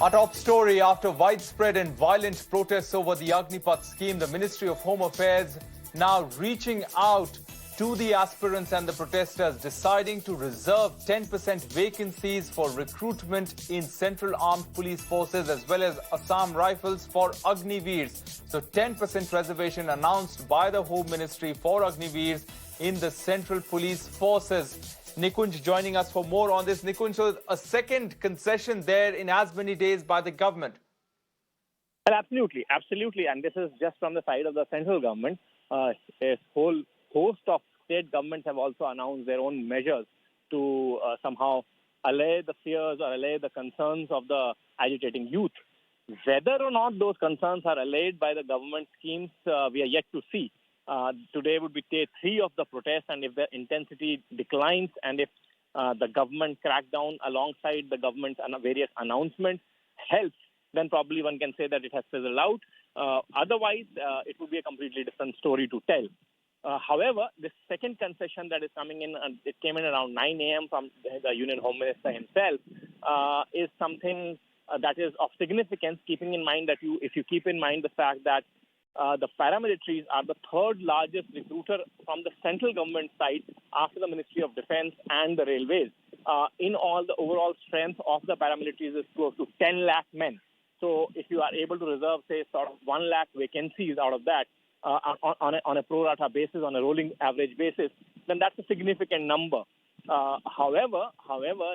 Our top story: after widespread and violent protests over the Agnipath scheme, the Ministry of Home Affairs now reaching out to the aspirants and the protesters, deciding to reserve 10% vacancies for recruitment in Central Armed Police Forces as well as Assam Rifles for Agniveers. So 10% reservation announced by the Home Ministry for Agniveers in the Central Police Forces. Nikunj joining us for more on this. Nikunj, so a second concession there in as many days by the government. Well, absolutely. And this is just from the side of the central government. A whole host of state governments have also announced their own measures to somehow allay the fears or allay the concerns of the agitating youth. Whether or not those concerns are allayed by the government schemes, we are yet to see. Today would be day 3 of the protest, and if the intensity declines and if the government crackdown alongside the government's various announcements helps, then probably one can say that it has fizzled out. Otherwise, it would be a completely different story to tell. However, the second concession that is coming in, it came in around 9 a.m. from the Union Home Minister himself, is something that is of significance, keeping in mind that if you keep in mind the fact that the paramilitaries are the third largest recruiter from the central government side after the Ministry of Defense and the railways. In all, the overall strength of the paramilitaries is close to 10 lakh men. So if you are able to reserve, say, sort of 1 lakh vacancies out of that on a pro rata basis, on a rolling average basis, then that's a significant number. However,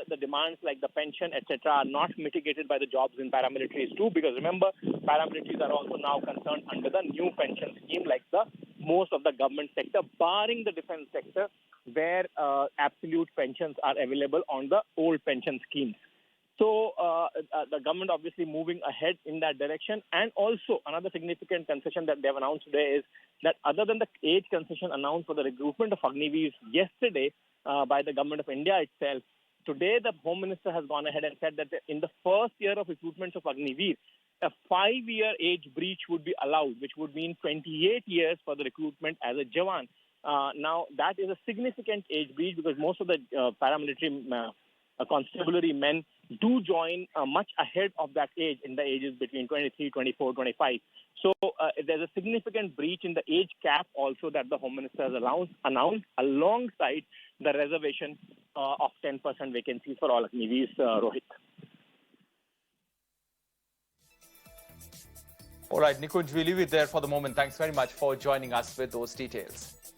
the demands like the pension, etc., are not mitigated by the jobs in paramilitaries too, because remember, paramilitaries are also now concerned under the new pension scheme, like the most of the government sector, barring the defense sector, where absolute pensions are available on the old pension schemes. So the government obviously moving ahead in that direction. And also another significant concession that they have announced today is that other than the age concession announced for the recruitment of Agniveers yesterday by the government of India itself, today the Home Minister has gone ahead and said that in the first year of recruitment of Agniveer, a 5-year age breach would be allowed, which would mean 28 years for the recruitment as a Jawan. Now, that is a significant age breach because most of the paramilitary constabulary men do join much ahead of that age, in the ages between 23, 24, 25. So there's a significant breach in the age cap also that the Home Minister has announced alongside the reservation of 10% vacancies for all Agniveers, Rohit. All right, Nikunj, we leave it there for the moment. Thanks very much for joining us with those details.